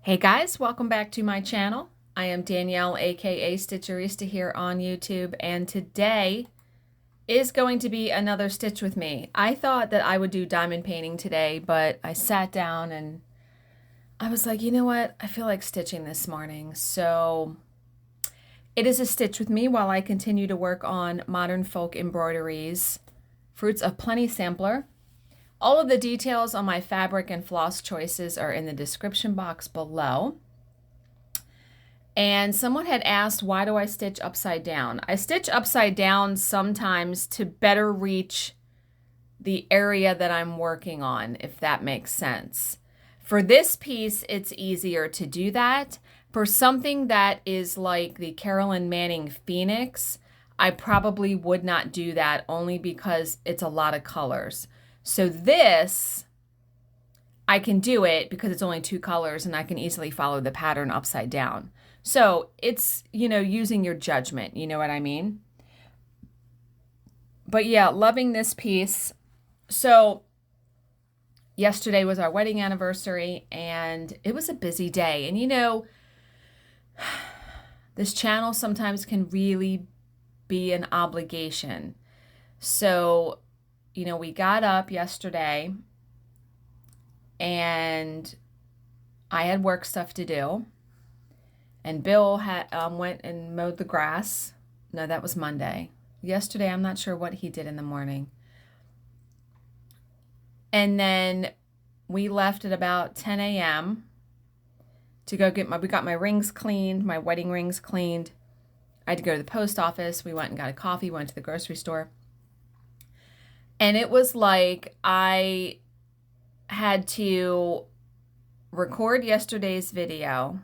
Hey guys, welcome back to my channel. I am Danielle, aka Stitcherista here on YouTube, and today is going to be another Stitch with me. I thought that I would do diamond painting today, but I sat down and I was like, you know what? I feel like stitching this morning. So it is a Stitch with me while I continue to work on Modern Folk Embroideries Fruits of Plenty sampler. All of the details on my fabric and floss choices are in the description box below. And someone had asked, why do I stitch upside down? I stitch upside down sometimes to better reach the area that I'm working on, if that makes sense. For this piece, it's easier to do that. For something that is like the Carolyn Manning Phoenix, I probably would not do that only because it's a lot of colors. So this, I can do it because it's only 2 colors and I can easily follow the pattern upside down. So it's, using your judgment, you know what I mean? But yeah, loving this piece. So yesterday was our wedding anniversary and it was a busy day. And this channel sometimes can really be an obligation. So we got up yesterday and I had work stuff to do. And Bill had went and mowed the grass. No, that was Monday. Yesterday, I'm not sure what he did in the morning. And then we left at about 10 a.m. to go we got my rings cleaned, my wedding rings cleaned. I had to go to the post office. We went and got a coffee, went to the grocery store. And it was like I had to record yesterday's video.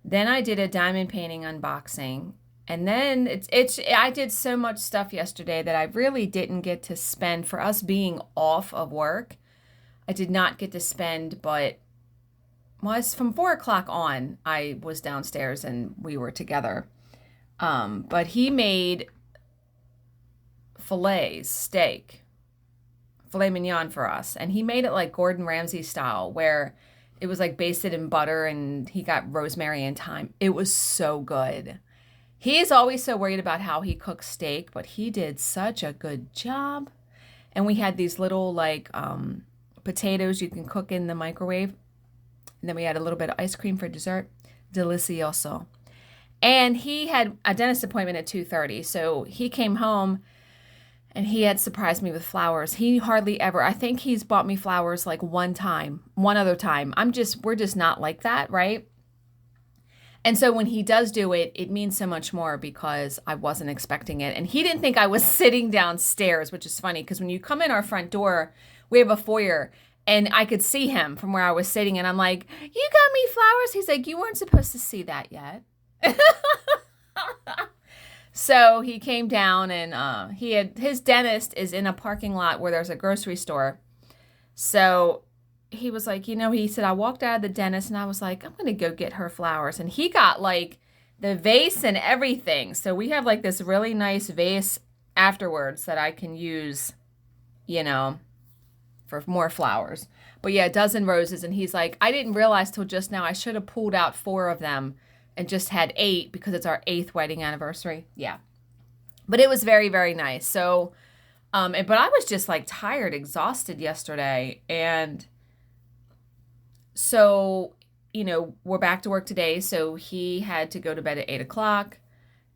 Then I did a diamond painting unboxing. And then I did so much stuff yesterday that I really didn't get to spend, for us being off of work, I did not get to spend, but from 4 o'clock on, I was downstairs and we were together. But he made filet mignon for us, and he made it like Gordon Ramsay style, where it was like basted in butter and he got rosemary and thyme. It was so good. He is always so worried about how he cooks steak, but he did such a good job. And we had these little potatoes you can cook in the microwave, and then we had a little bit of ice cream for dessert. Delicioso. And he had a dentist appointment at 2:30, so he came home and he had surprised me with flowers. He hardly ever, I think he's bought me flowers like one other time. We're just not like that, right? And so when he does do it, it means so much more because I wasn't expecting it. And he didn't think I was sitting downstairs, which is funny because when you come in our front door, we have a foyer and I could see him from where I was sitting. And I'm like, you got me flowers? He's like, you weren't supposed to see that yet. So he came down and his dentist is in a parking lot where there's a grocery store. So he was like, he said, I walked out of the dentist and I was like, I'm going to go get her flowers. And he got like the vase and everything. So we have like this really nice vase afterwards that I can use, for more flowers. But yeah, a dozen roses. And he's like, I didn't realize till just now I should have pulled out 4 of them and just had 8 because it's our 8th wedding anniversary. Yeah. But it was very, very nice. So, but I was just like tired, exhausted yesterday. And so, we're back to work today. So he had to go to bed at 8 o'clock.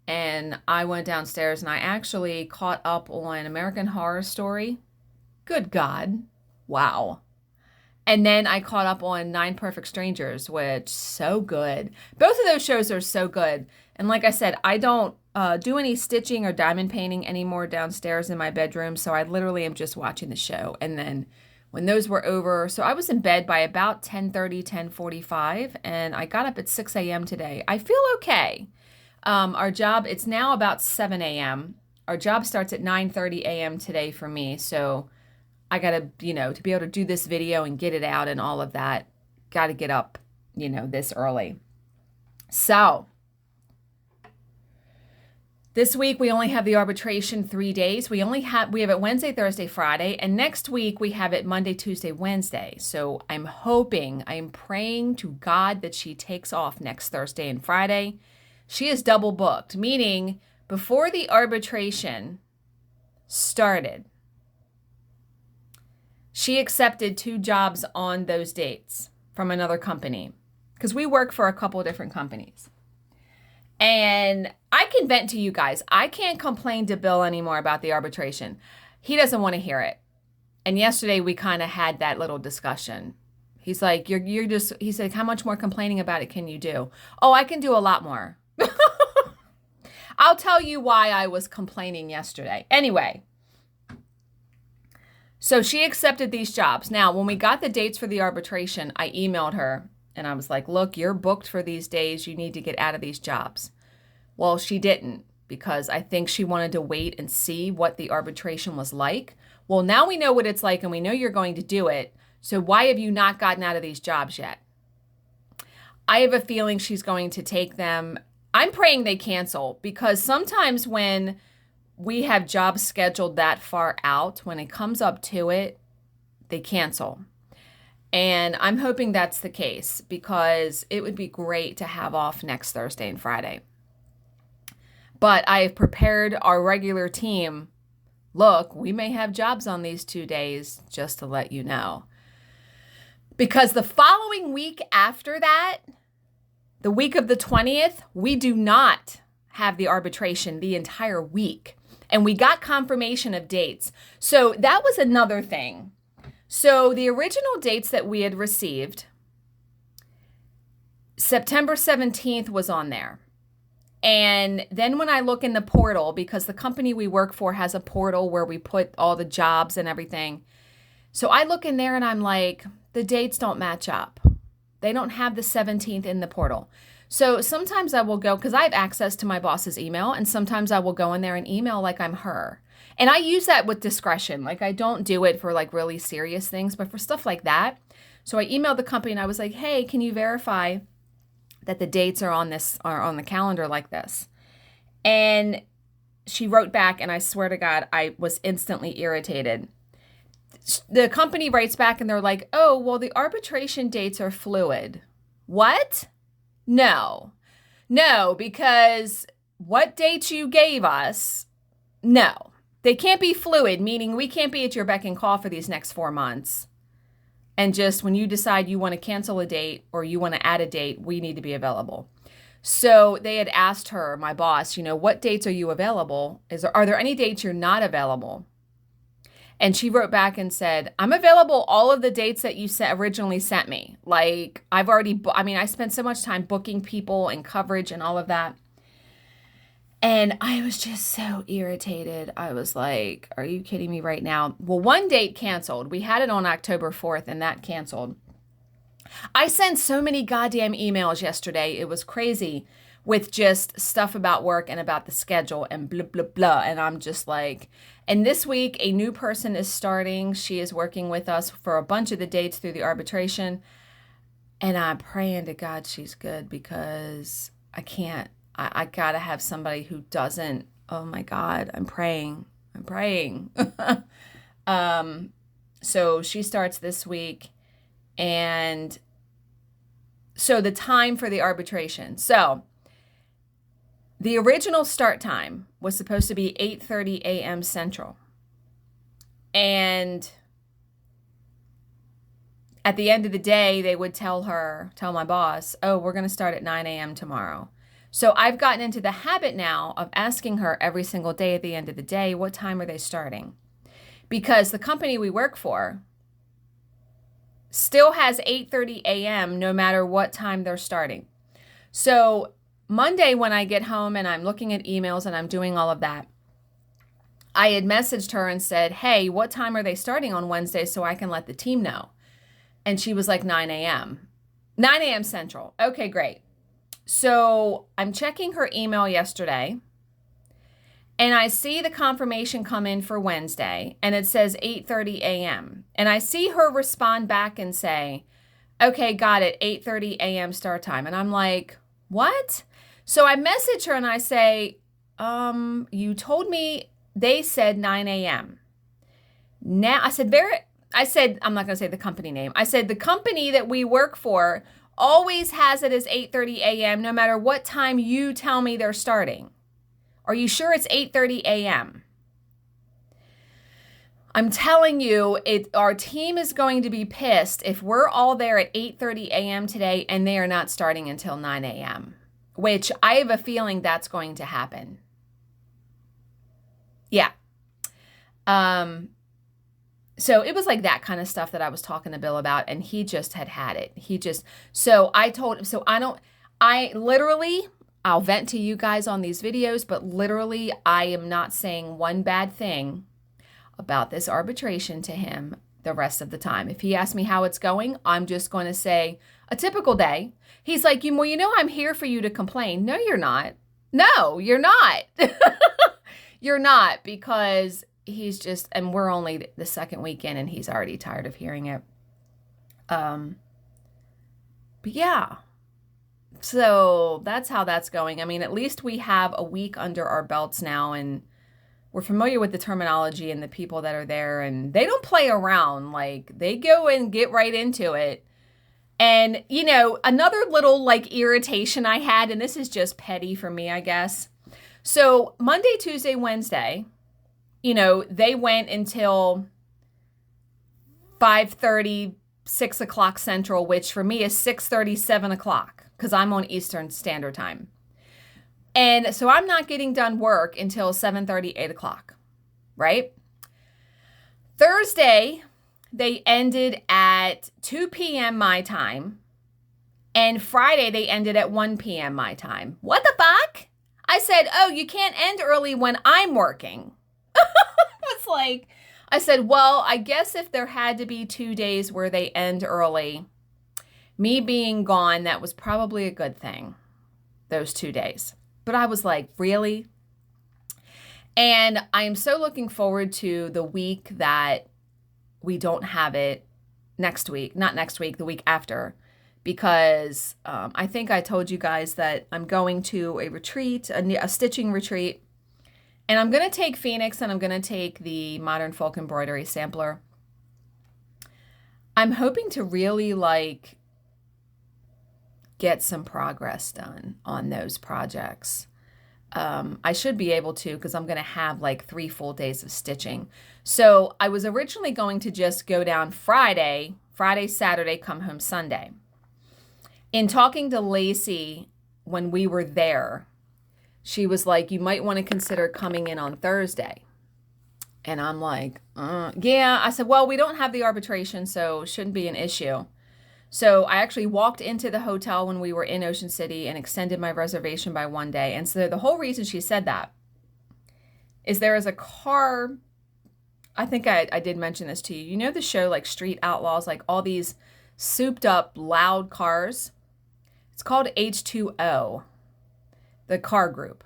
And I went downstairs and I actually caught up on American Horror Story. Good God. Wow. And then I caught up on 9 Perfect Strangers, which so good. Both of those shows are so good. And like I said, I don't do any stitching or diamond painting anymore downstairs in my bedroom. So I literally am just watching the show. And then when those were over, so I was in bed by about 10:30, 10:45, and I got up at 6 a.m. today. I feel okay. Our job, it's now about 7 a.m. Our job starts at 9:30 a.m. today for me. So I got to, to be able to do this video and get it out and all of that, got to get up, this early. So This week we only have the arbitration 3 days. We have it Wednesday, Thursday, Friday, and next week we have it Monday, Tuesday, Wednesday. So I'm praying to God that she takes off next Thursday and Friday. She is double booked, meaning before the arbitration started, she accepted 2 jobs on those dates from another company because we work for a couple of different companies. And I can vent to you guys. I can't complain to Bill anymore about the arbitration. He doesn't want to hear it. And yesterday we kind of had that little discussion. He's like, he said, how much more complaining about it can you do? Oh, I can do a lot more. I'll tell you why I was complaining yesterday. Anyway, so she accepted these jobs. Now, when we got the dates for the arbitration, I emailed her and I was like, look, you're booked for these days. You need to get out of these jobs. Well, she didn't because I think she wanted to wait and see what the arbitration was like. Well, now we know what it's like and we know you're going to do it. So why have you not gotten out of these jobs yet? I have a feeling she's going to take them. I'm praying they cancel because sometimes when we have jobs scheduled that far out, when it comes up to it, they cancel. And I'm hoping that's the case because it would be great to have off next Thursday and Friday. But I have prepared our regular team. Look, we may have jobs on these 2 days, just to let you know. Because the following week after that, the week of the 20th, we do not have the arbitration the entire week. And we got confirmation of dates. So that was another thing. So the original dates that we had received, September 17th was on there. And then when I look in the portal, because the company we work for has a portal where we put all the jobs and everything. So I look in there and I'm like, the dates don't match up. They don't have the 17th in the portal. So sometimes I will go, because I have access to my boss's email, and sometimes I will go in there and email like I'm her. And I use that with discretion. Like I don't do it for like really serious things, but for stuff like that. So I emailed the company and I was like, hey, can you verify that the dates are on the calendar like this? And she wrote back, and I swear to God, I was instantly irritated. The company writes back and they're like, oh, well, the arbitration dates are fluid. What? No, because what dates you gave us, no, they can't be fluid, meaning we can't be at your beck and call for these next 4 months. And just when you decide you want to cancel a date or you want to add a date, we need to be available. So they had asked her, my boss, what dates are you available? Are there any dates you're not available? And she wrote back and said, I'm available all of the dates that you originally sent me. Like I spent so much time booking people and coverage and all of that. And I was just so irritated. I was like, are you kidding me right now? Well, one date canceled. We had it on October 4th and that canceled. I sent so many goddamn emails yesterday. It was crazy with just stuff about work and about the schedule and blah, blah, blah. And I'm just like, and this week a new person is starting. She is working with us for a bunch of the dates through the arbitration. And I'm praying to God she's good because I can't. I got to have somebody who doesn't. Oh my God, I'm praying. So she starts this week. And so the time for the arbitration. So the original start time was supposed to be 8:30 a.m. Central. And at the end of the day, they would tell my boss, oh, we're going to start at 9 a.m. tomorrow. So I've gotten into the habit now of asking her every single day at the end of the day, what time are they starting? Because the company we work for still has 8:30 a.m. no matter what time they're starting. So Monday when I get home and I'm looking at emails and I'm doing all of that, I had messaged her and said, hey, what time are they starting on Wednesday so I can let the team know? And she was like 9 a.m. 9 a.m. Central. Okay, great. So I'm checking her email yesterday and I see the confirmation come in for Wednesday and it says 8:30 a.m. And I see her respond back and say, okay, got it, 8:30 a.m. start time. And I'm like, what? So I message her and I say, You told me they said 9 a.m. Now, I said, I'm not going to say the company name. I said, the company that we work for always has it as 8:30 a.m. no matter what time you tell me they're starting. Are you sure it's 8:30 a.m.? I'm telling you, our team is going to be pissed if we're all there at 8:30 a.m. today and they are not starting until 9 a.m., which I have a feeling that's going to happen. Yeah. So it was like that kind of stuff that I was talking to Bill about, and he just had it. So I told him, I'll vent to you guys on these videos, but literally I am not saying one bad thing about this arbitration to him the rest of the time. If he asks me how it's going, I'm just going to say a typical day. He's like, I'm here for you to complain. No, you're not. No, you're not. You're not, because and we're only the second weekend and he's already tired of hearing it. But yeah, so that's how that's going. I mean, at least we have a week under our belts now, and we're familiar with the terminology and the people that are there, and they don't play around. Like, they go and get right into it. And, another little irritation I had, and this is just petty for me, I guess. So Monday, Tuesday, Wednesday, they went until 5:30, 6 o'clock Central, which for me is 6:30, 7 o'clock, because I'm on Eastern Standard Time. And so I'm not getting done work until 7:30, 8 o'clock, right? Thursday, they ended at 2 p.m. my time. And Friday, they ended at 1 p.m. my time. What the fuck? I said, oh, you can't end early when I'm working. It's like, I said, well, I guess if there had to be 2 days where they end early, me being gone, that was probably a good thing, those 2 days. But I was like, really? And I am so looking forward to the week that we don't have it next week, not next week, the week after, because I think I told you guys that I'm going to a retreat, a stitching retreat, and I'm going to take Phoenix and I'm going to take the Modern Folk Embroidery Sampler. I'm hoping to really get some progress done on those projects. I should be able to, because I'm going to have 3 full days of stitching. So I was originally going to just go down Friday, Saturday, come home Sunday. In talking to Lacey when we were there, she was like, you might want to consider coming in on Thursday. And I'm like, yeah. I said, well, we don't have the arbitration, so it shouldn't be an issue. So I actually walked into the hotel when we were in Ocean City and extended my reservation by 1 day. And so the whole reason she said that is there is a car, I think I did mention this to you. You know the show Street Outlaws, all these souped up loud cars? It's called H2O, the car group.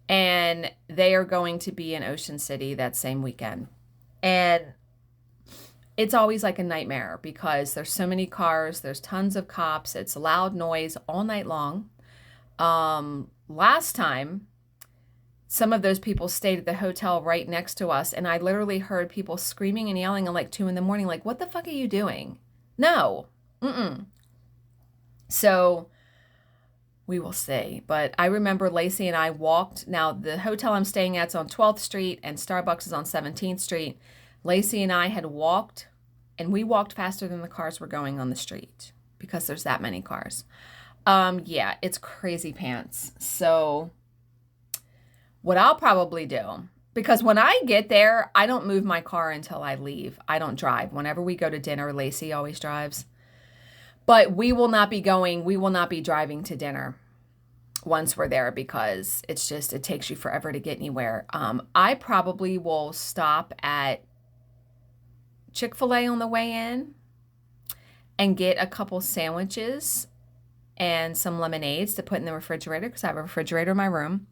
And they are going to be in Ocean City that same weekend. And it's always a nightmare because there's so many cars, there's tons of cops, it's loud noise all night long. Last time, some of those people stayed at the hotel right next to us, and I literally heard people screaming and yelling at 2 a.m, what the fuck are you doing? No. So we will see. But I remember Lacey and I walked. Now, the hotel I'm staying at's on 12th Street and Starbucks is on 17th Street. Lacey and I had walked, and we walked faster than the cars were going on the street because there's that many cars. Yeah, it's crazy pants. So what I'll probably do, because when I get there, I don't move my car until I leave. I don't drive. Whenever we go to dinner, Lacey always drives. But we will not be driving to dinner once we're there because it takes you forever to get anywhere. I probably will stop at Chick-fil-A on the way in and get a couple sandwiches and some lemonades to put in the refrigerator because I have a refrigerator in my room.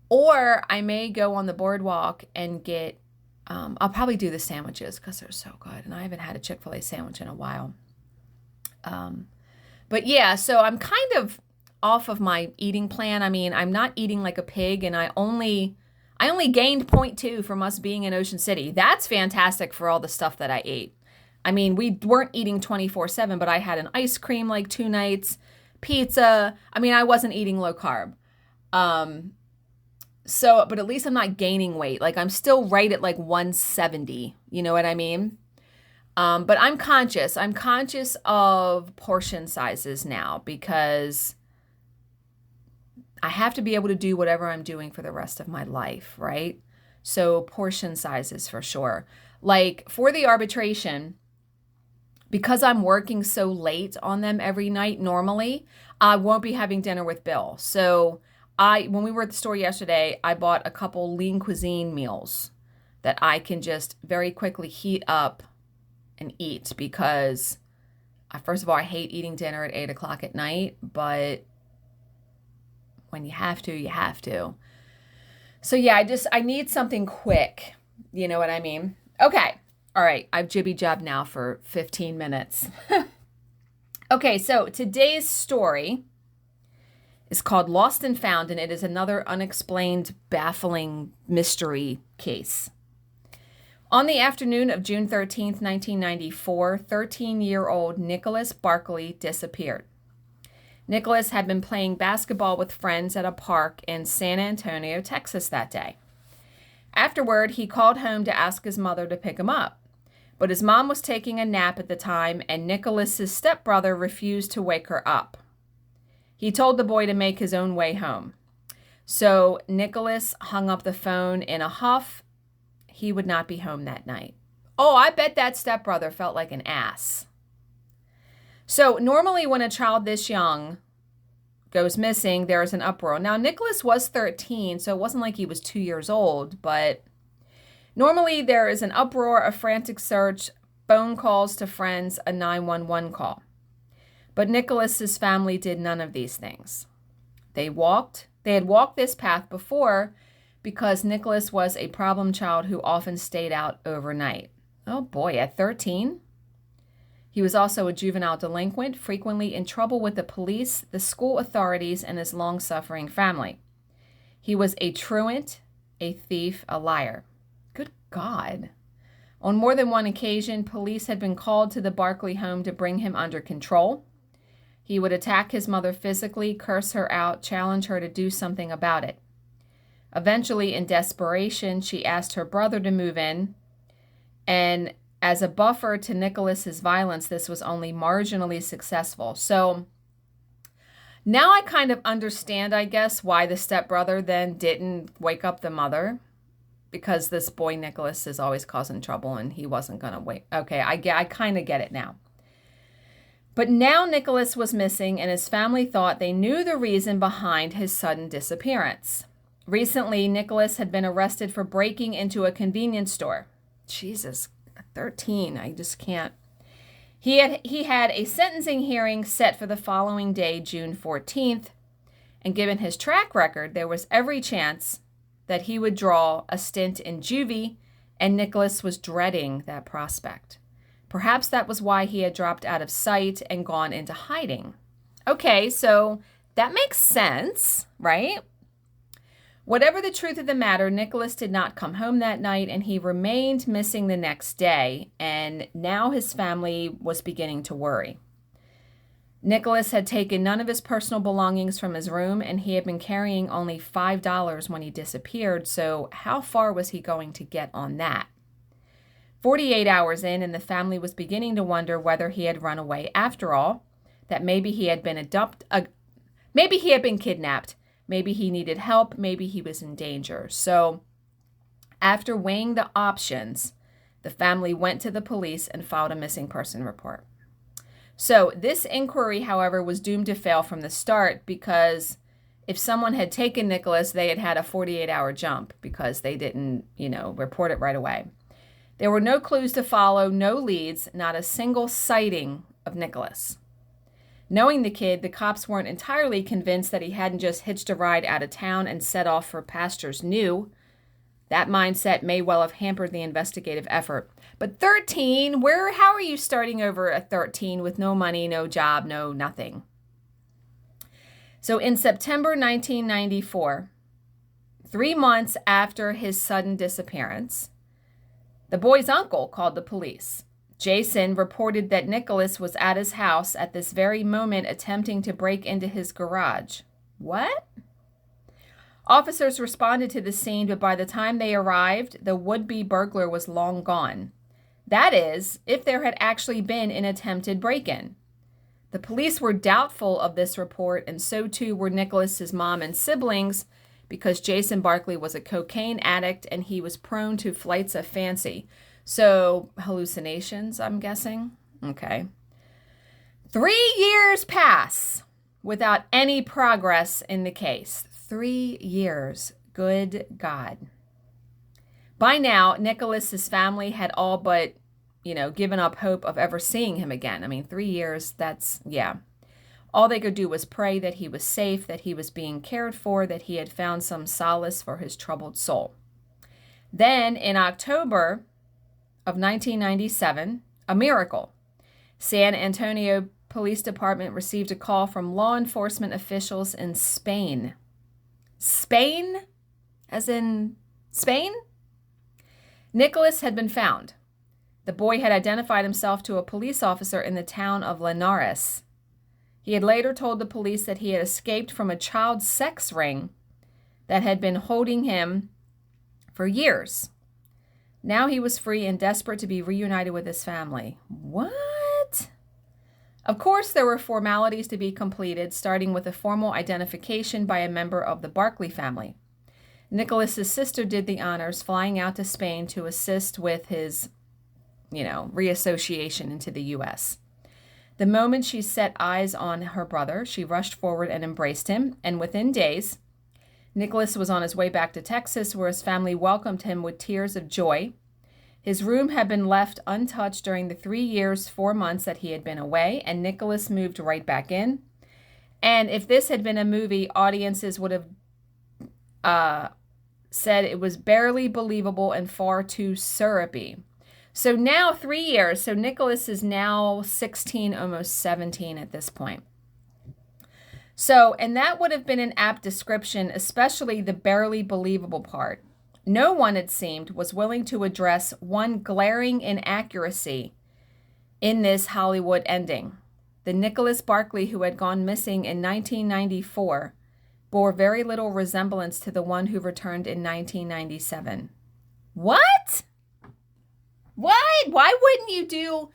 Or I may go on the boardwalk and get, I'll probably do the sandwiches because they're so good. And I haven't had a Chick-fil-A sandwich in a while. But yeah, so I'm kind of off of my eating plan. I mean, I'm not eating like a pig, and I only gained 0.2 from us being in Ocean City. That's fantastic for all the stuff that I ate. I mean, we weren't eating 24/7, but I had an ice cream like 2 nights, pizza. I mean, I wasn't eating low carb. But at least I'm not gaining weight. Like, I'm still right at like 170. You know what I mean? But I'm conscious. I'm conscious of portion sizes now because I have to be able to do whatever I'm doing for the rest of my life, right? So portion sizes for sure. Like for the arbitration, because I'm working so late on them every night normally, I won't be having dinner with Bill. So when we were at the store yesterday, I bought a couple lean cuisine meals that I can just very quickly heat up and eat because, first of all, I hate eating dinner at 8 o'clock at night, but when you have to, you have to. So yeah, I need something quick. You know what I mean? Okay. All right. I've jibby-jabbed now for 15 minutes. Okay. So today's story is called Lost and Found, and it is another unexplained, baffling mystery case. On the afternoon of June 13th, 1994, 13-year-old Nicholas Barkley disappeared. Nicholas had been playing basketball with friends at a park in San Antonio, Texas that day. Afterward, he called home to ask his mother to pick him up. But his mom was taking a nap at the time, and Nicholas's stepbrother refused to wake her up. He told the boy to make his own way home. So Nicholas hung up the phone in a huff. He would not be home that night. Oh, I bet that stepbrother felt like an ass. So normally when a child this young goes missing, there is an uproar. Now, Nicholas was 13, so it wasn't like he was 2 years old, but normally there is an uproar, a frantic search, phone calls to friends, a 911 call. But Nicholas's family did none of these things. They had walked this path before because Nicholas was a problem child who often stayed out overnight. Oh boy, at 13? He was also a juvenile delinquent, frequently in trouble with the police, the school authorities, and his long-suffering family. He was a truant, a thief, a liar. Good God. On more than one occasion, police had been called to the Barkley home to bring him under control. He would attack his mother physically, curse her out, challenge her to do something about it. Eventually, in desperation, she asked her brother to move in, and as a buffer to Nicholas's violence, this was only marginally successful. So now I kind of understand, I guess, why the stepbrother then didn't wake up the mother, because this boy Nicholas is always causing trouble and he wasn't going to wait. Okay, I kind of get it now. But now Nicholas was missing, and his family thought they knew the reason behind his sudden disappearance. Recently, Nicholas had been arrested for breaking into a convenience store. Jesus, 13, I just can't. He had a sentencing hearing set for the following day, June 14th, and given his track record, there was every chance that he would draw a stint in juvie, and Nicholas was dreading that prospect. Perhaps that was why he had dropped out of sight and gone into hiding. Okay, so that makes sense, right? Whatever the truth of the matter, Nicholas did not come home that night, and he remained missing the next day, and now his family was beginning to worry. Nicholas had taken none of his personal belongings from his room, and he had been carrying only $5 when he disappeared, so how far was he going to get on that? 48 hours in, and the family was beginning to wonder whether he had run away after all, that maybe he had been maybe he had been kidnapped, maybe he needed help, maybe he was in danger. So after weighing the options, the family went to the police and filed a missing person report. So this inquiry, however, was doomed to fail from the start, because if someone had taken Nicholas, they had a 48-hour jump because they didn't, report it right away. There were no clues to follow, no leads, not a single sighting of Nicholas. Knowing the kid, the cops weren't entirely convinced that he hadn't just hitched a ride out of town and set off for pastures new. That mindset may well have hampered the investigative effort. But 13, how are you starting over at 13 with no money, no job, no nothing? So in September 1994, 3 months after his sudden disappearance, the boy's uncle called the police. Jason reported that Nicholas was at his house at this very moment attempting to break into his garage. What? Officers responded to the scene, but by the time they arrived, the would-be burglar was long gone. That is, if there had actually been an attempted break-in. The police were doubtful of this report, and so too were Nicholas's mom and siblings, because Jason Barkley was a cocaine addict and he was prone to flights of fancy. So, hallucinations, I'm guessing? Okay. 3 years pass without any progress in the case. 3 years. Good God. By now, Nicholas's family had all but, given up hope of ever seeing him again. I mean, 3 years, yeah. All they could do was pray that he was safe, that he was being cared for, that he had found some solace for his troubled soul. Then, in October of 1997, a miracle. San Antonio Police Department received a call from law enforcement officials in Spain. Spain? As in Spain? Nicholas had been found. The boy had identified himself to a police officer in the town of Linares. He had later told the police that he had escaped from a child sex ring that had been holding him for years. Now he was free and desperate to be reunited with his family. What? Of course, there were formalities to be completed, starting with a formal identification by a member of the Barkley family. Nicholas's sister did the honors, flying out to Spain to assist with his, reassociation into the U.S. The moment she set eyes on her brother, she rushed forward and embraced him, and within days, Nicholas was on his way back to Texas, where his family welcomed him with tears of joy. His room had been left untouched during the 3 years, 4 months that he had been away, and Nicholas moved right back in. And if this had been a movie, audiences would have said it was barely believable and far too syrupy. So now 3 years. So Nicholas is now 16, almost 17 at this point. So, and that would have been an apt description, especially the barely believable part. No one, it seemed, was willing to address one glaring inaccuracy in this Hollywood ending. The Nicholas Barkley who had gone missing in 1994 bore very little resemblance to the one who returned in 1997. What? Why wouldn't you do,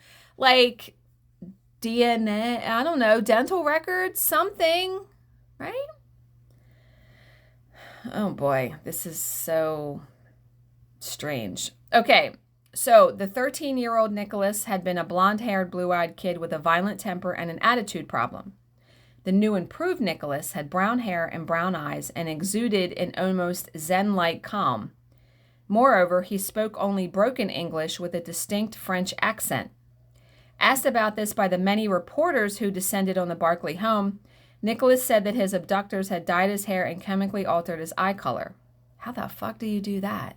DNA, I don't know, dental records, something, right? Oh boy, this is so strange. Okay, so the 13-year-old Nicholas had been a blonde-haired, blue-eyed kid with a violent temper and an attitude problem. The new improved Nicholas had brown hair and brown eyes and exuded an almost zen-like calm. Moreover, he spoke only broken English with a distinct French accent. Asked about this by the many reporters who descended on the Barkley home, Nicholas said that his abductors had dyed his hair and chemically altered his eye color. How the fuck do you do that?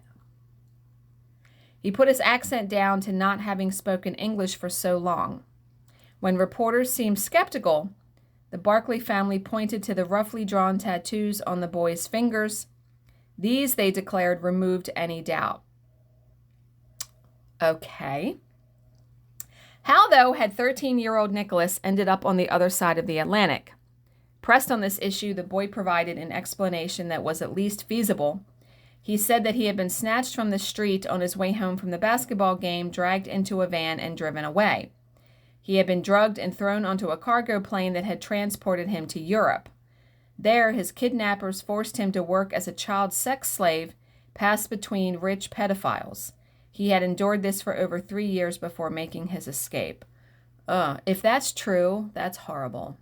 He put his accent down to not having spoken English for so long. When reporters seemed skeptical, the Barkley family pointed to the roughly drawn tattoos on the boy's fingers. These, they declared, removed any doubt. Okay. How, though, had 13-year-old Nicholas ended up on the other side of the Atlantic? Pressed on this issue, the boy provided an explanation that was at least feasible. He said that he had been snatched from the street on his way home from the basketball game, dragged into a van, and driven away. He had been drugged and thrown onto a cargo plane that had transported him to Europe. There, his kidnappers forced him to work as a child sex slave passed between rich pedophiles. He had endured this for over 3 years before making his escape. If that's true, that's horrible.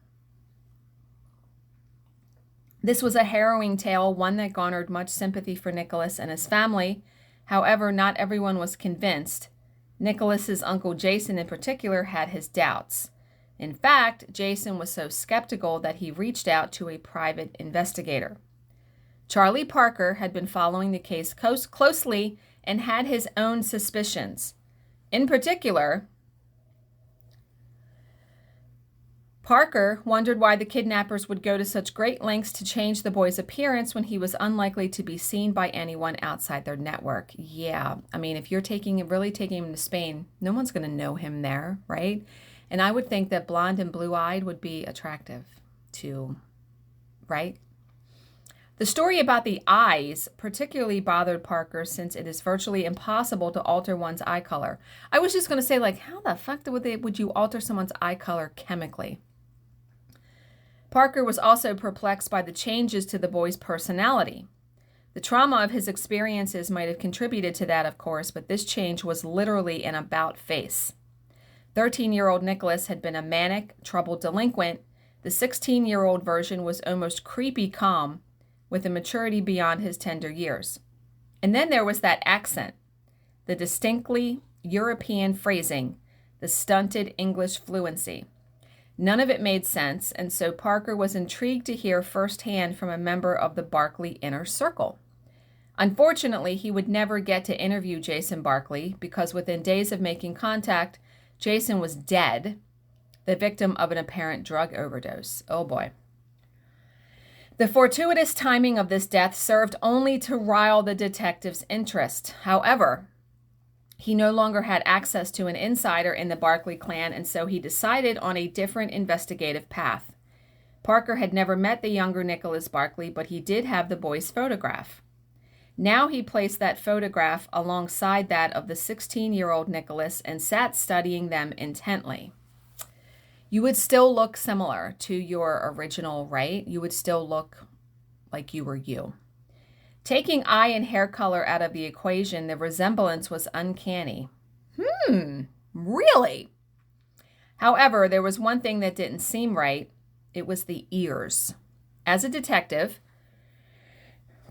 This was a harrowing tale, one that garnered much sympathy for Nicholas and his family. However, not everyone was convinced. Nicholas's uncle Jason in particular had his doubts. In fact, Jason was so skeptical that he reached out to a private investigator. Charlie Parker had been following the case closely and had his own suspicions. In particular, Parker wondered why the kidnappers would go to such great lengths to change the boy's appearance when he was unlikely to be seen by anyone outside their network. Yeah, I mean, if you're really taking him to Spain, no one's going to know him there, right? And I would think that blonde and blue-eyed would be attractive too, right? The story about the eyes particularly bothered Parker since it is virtually impossible to alter one's eye color. I was just going to say, like, how the fuck would you alter someone's eye color chemically? Parker was also perplexed by the changes to the boy's personality. The trauma of his experiences might have contributed to that, of course, but this change was literally an about-face. 13-year-old Nicholas had been a manic, troubled delinquent. The 16-year-old version was almost creepy calm, with a maturity beyond his tender years. And then there was that accent, the distinctly European phrasing, the stunted English fluency. None of it made sense, and so Parker was intrigued to hear firsthand from a member of the Barkley inner circle. Unfortunately, he would never get to interview Jason Barkley because within days of making contact, Jason was dead, the victim of an apparent drug overdose. Oh boy. The fortuitous timing of this death served only to rile the detective's interest. However, he no longer had access to an insider in the Barkley clan, and so he decided on a different investigative path. Parker had never met the younger Nicholas Barkley, but he did have the boy's photograph. Now he placed that photograph alongside that of the 16-year-old Nicholas and sat studying them intently. You would still look similar to your original, right? You would still look like you were you. Taking eye and hair color out of the equation, the resemblance was uncanny. Really? However, there was one thing that didn't seem right. It was the ears. As a detective,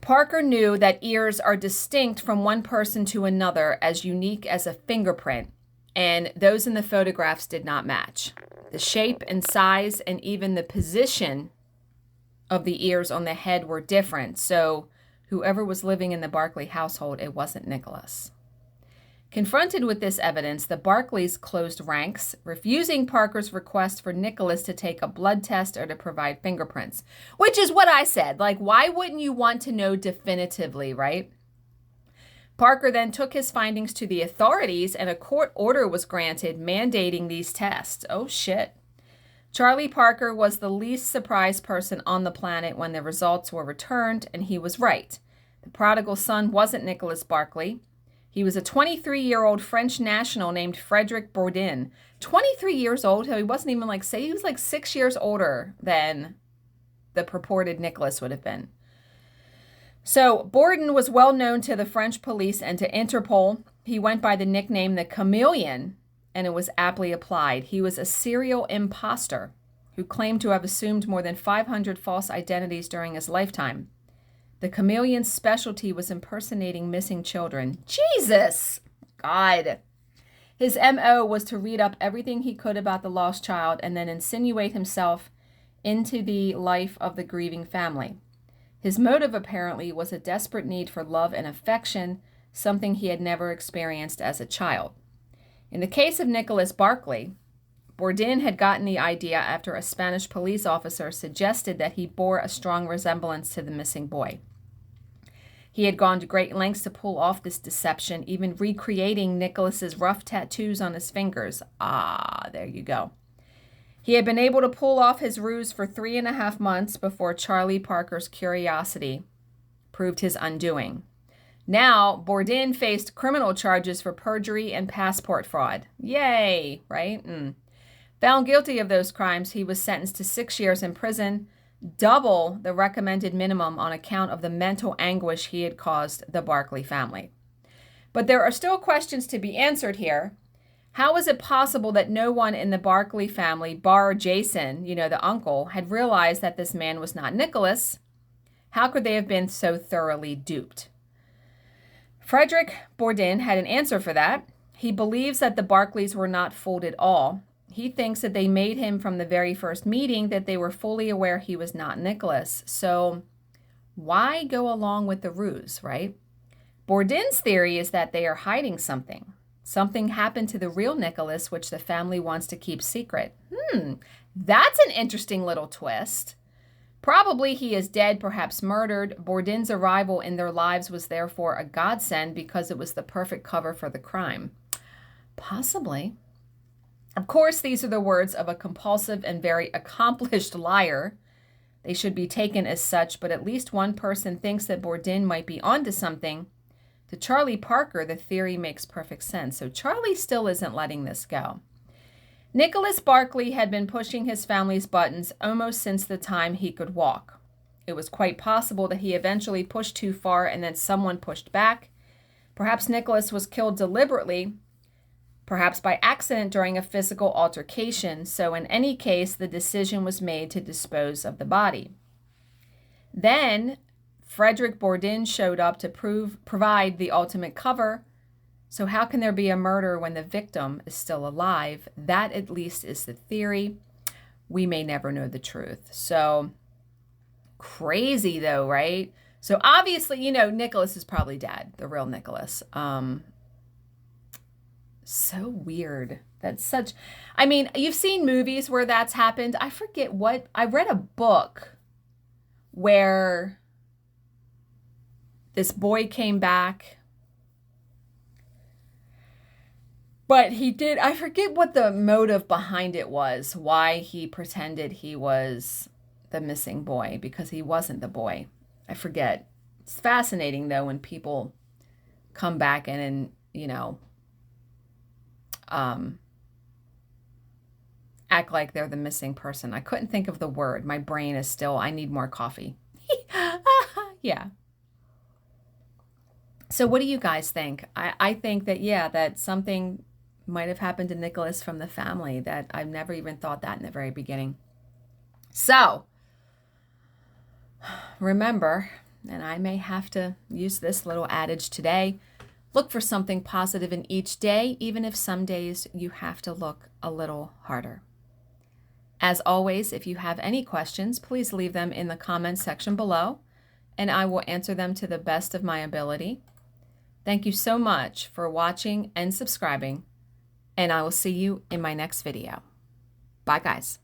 Parker knew that ears are distinct from one person to another, as unique as a fingerprint, and those in the photographs did not match. The shape and size and even the position of the ears on the head were different, so whoever was living in the Barkley household, it wasn't Nicholas. Confronted with this evidence, the Barkleys closed ranks, refusing Parker's request for Nicholas to take a blood test or to provide fingerprints, which is what I said. Like, why wouldn't you want to know definitively, right? Parker then took his findings to the authorities, and a court order was granted mandating these tests. Oh, shit. Charlie Parker was the least surprised person on the planet when the results were returned, and he was right. The prodigal son wasn't Nicholas Barkley. He was a 23-year-old French national named Frederick Bourdin. 23 years old? He wasn't even he was 6 years older than the purported Nicholas would have been. So Bourdin was well known to the French police and to Interpol. He went by the nickname the Chameleon, and it was aptly applied. He was a serial imposter who claimed to have assumed more than 500 false identities during his lifetime. The Chameleon's specialty was impersonating missing children. Jesus! God. His M.O. was to read up everything he could about the lost child and then insinuate himself into the life of the grieving family. His motive, apparently, was a desperate need for love and affection, something he had never experienced as a child. In the case of Nicholas Barkley, Bourdin had gotten the idea after a Spanish police officer suggested that he bore a strong resemblance to the missing boy. He had gone to great lengths to pull off this deception, even recreating Nicholas's rough tattoos on his fingers. Ah, there you go. He had been able to pull off his ruse for 3.5 months before Charlie Parker's curiosity proved his undoing. Now, Bourdin faced criminal charges for perjury and passport fraud. Yay, right? Found guilty of those crimes, he was sentenced to 6 years in prison, double the recommended minimum on account of the mental anguish he had caused the Barkley family. But there are still questions to be answered here. How is it possible that no one in the Barkley family, bar Jason, the uncle, had realized that this man was not Nicholas? How could they have been so thoroughly duped? Frederick Bourdin had an answer for that. He believes that the Barkleys were not fooled at all. He thinks that they made him from the very first meeting that they were fully aware he was not Nicholas. So why go along with the ruse, right? Bourdin's theory is that they are hiding something. Something happened to the real Nicholas, which the family wants to keep secret. That's an interesting little twist. Probably he is dead, perhaps murdered. Bourdin's arrival in their lives was therefore a godsend because it was the perfect cover for the crime. Possibly. Of course, these are the words of a compulsive and very accomplished liar. They should be taken as such, but at least one person thinks that Bourdin might be onto something. To Charlie Parker, the theory makes perfect sense. So Charlie still isn't letting this go. Nicholas Barkley had been pushing his family's buttons almost since the time he could walk. It was quite possible that he eventually pushed too far and then someone pushed back. Perhaps Nicholas was killed deliberately, perhaps by accident during a physical altercation. So in any case, the decision was made to dispose of the body. Then Frederick Bourdin showed up to provide the ultimate cover. So how can there be a murder when the victim is still alive? That at least is the theory. We may never know the truth. So crazy though, right? So obviously, Nicholas is probably dead, the real Nicholas. So weird. That's such, you've seen movies where that's happened. I forget what, I read a book where this boy came back, but I forget what the motive behind it was, why he pretended he was the missing boy, because he wasn't the boy. I forget. It's fascinating, though, when people come back and act like they're the missing person. I couldn't think of the word. My brain is still, I need more coffee. Yeah. So what do you guys think? I think that, that something might have happened to Nicholas from the family, that I've never even thought that in the very beginning. So remember, and I may have to use this little adage today, look for something positive in each day, even if some days you have to look a little harder. As always, if you have any questions, please leave them in the comments section below, and I will answer them to the best of my ability. Thank you so much for watching and subscribing, and I will see you in my next video. Bye, guys.